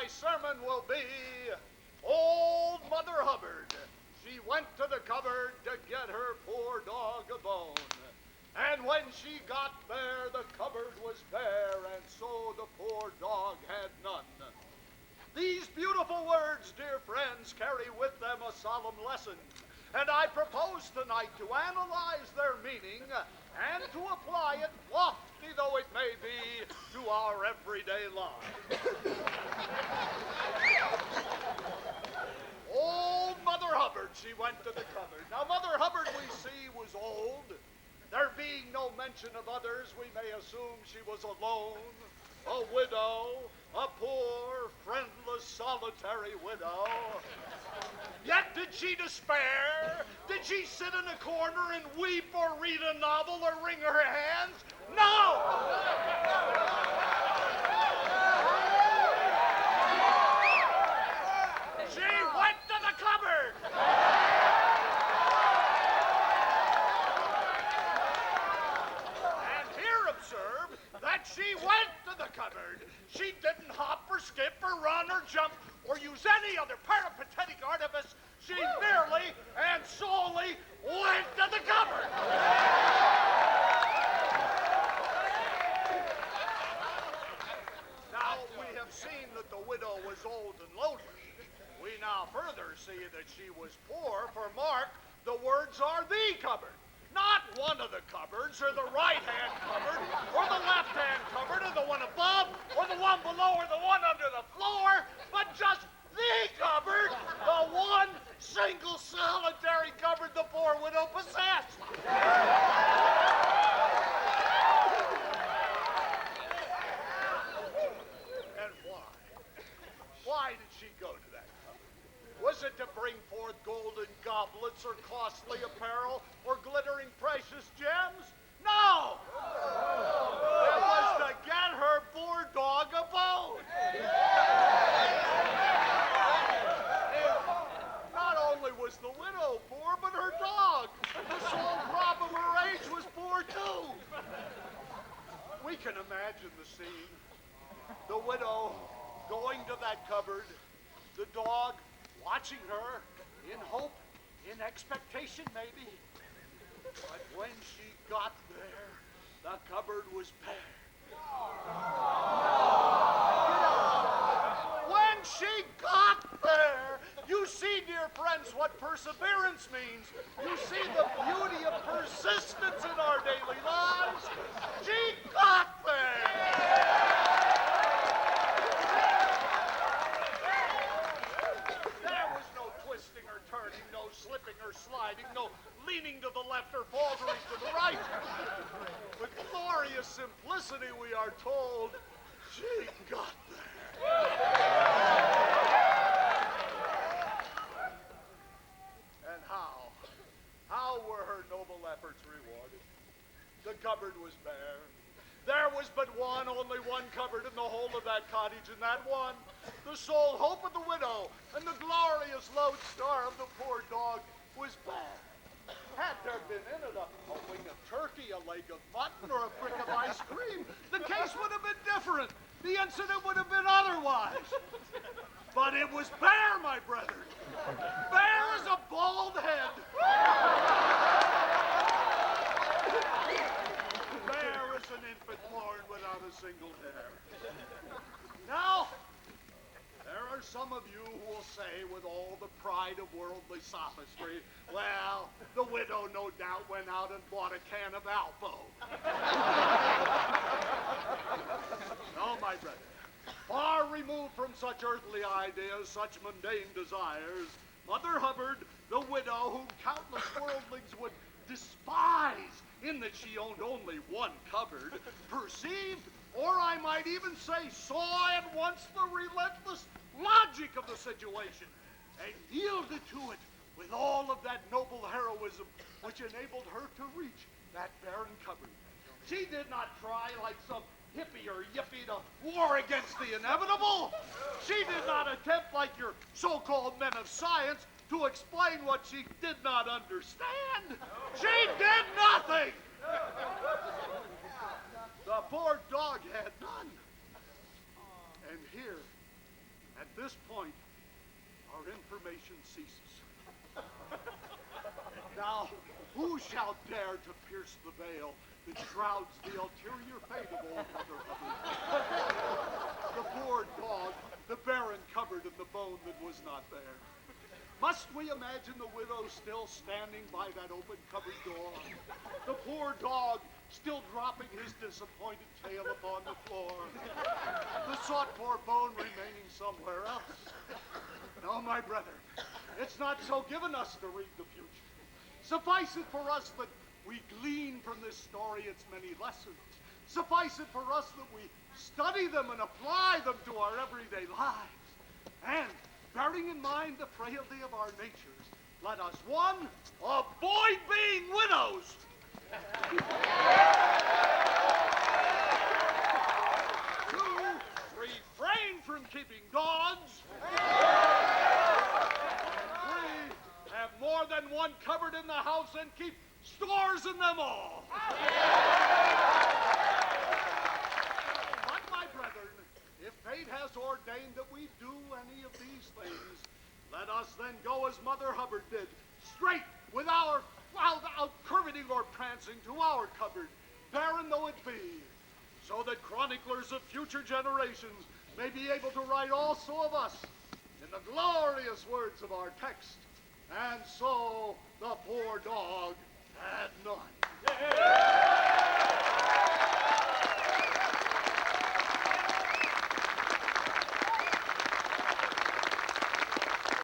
my sermon will be Old Mother Hubbard. She went to the cupboard to get her poor dog a bone. And when she got there, the cupboard was bare, and so the poor dog had none. These beautiful words, dear friends, carry with them a solemn lesson, and I propose tonight to analyze their meaning and to apply it, lofty though it may be, to our everyday lives. Old Mother Hubbard, she went to the cupboard. Now, Mother Hubbard, we see, was old. There being no mention of others, we may assume she was alone, a widow, a poor, friendless, solitary widow. Yet did she despair? Did she sit in a corner and weep or read a novel or wring her hands? No! She went to the cupboard! And here observe that she went to the cupboard. She didn't hop or skip or run or jump or use any other peripatetic artifice. She merely and solely went to the cupboard. Now, we have seen that the widow was old and lonely. We now further see that she was poor, for mark, the words are the cupboard. Not one of the cupboards, or the right-hand cupboard, or the left-hand cupboard, or the one above, or the one below, or the one under the floor, but just the cupboard, the one single solitary cupboard the poor widow possessed. And why? Why did she go to that cupboard? Was it to bring forth golden goblets or costly apparel or glittering precious gems? No! It was to get her poor dog a bone. Not only was the widow poor, but her dog, the sole prop of her age, was poor too. We can imagine the scene. The widow going to that cupboard, the dog watching her in hope, in expectation maybe. But when she got there, the cupboard was bare. When she got there, you see, dear friends, what perseverance means. You see the beauty of persistence in our daily lives. She got there. Twisting or turning, no slipping or sliding, no leaning to the left or faltering to the right. With glorious simplicity, we are told, she got there. And how? How were her noble efforts rewarded? The cupboard was bare. There was but one, only one cupboard in the whole of that cottage, and that one, the sole hope of the widow and the glorious lodestar of the poor dog, was bare. Had there been in it a wing of turkey, a leg of mutton, or a brick of ice cream, the case would have been different. The incident would have been otherwise. But it was bare, my brethren. Bare as a bald head. Bare as an infant born without a single hair. Now, there are some of you who will say, with all the pride of worldly sophistry, well, the widow no doubt went out and bought a can of Alpo. No, my brethren. Far removed from such earthly ideas, such mundane desires, Mother Hubbard, the widow whom countless worldlings would despise in that she owned only one cupboard, perceived, or I might even say saw at once the relentless logic of the situation, and yielded to it with all of that noble heroism which enabled her to reach that barren cupboard. She did not try like some hippie or yippie to war against the inevitable. She did not attempt like your so-called men of science to explain what she did not understand. She did nothing. The poor dog had none. And here, at this point, our information ceases. Now, who shall dare to pierce the veil that shrouds the ulterior fate of old Mother Hubbard? The poor dog, the barren cupboard, and the bone that was not there. Must we imagine the widow still standing by that open cupboard door? The poor dog still dropping his disappointed tail upon the floor? The sought-for bone remaining somewhere else? No, my brethren, it's not so given us to read the future. Suffice it for us that we glean from this story its many lessons. Suffice it for us that we study them and apply them to our everyday lives. And, bearing in mind the frailty of our natures, let us, one, avoid being widows. Two, refrain from keeping dogs. Three, have more than one cupboard in the house and keep stores in them all. But, my brethren, if fate has ordained that we do any of these things, let us then go as Mother Hubbard did, straight without curveting or prancing to our cupboard, barren though it be, so that chroniclers of future generations may be able to write also of us in the glorious words of our text. And so the poor dog had none. Yeah.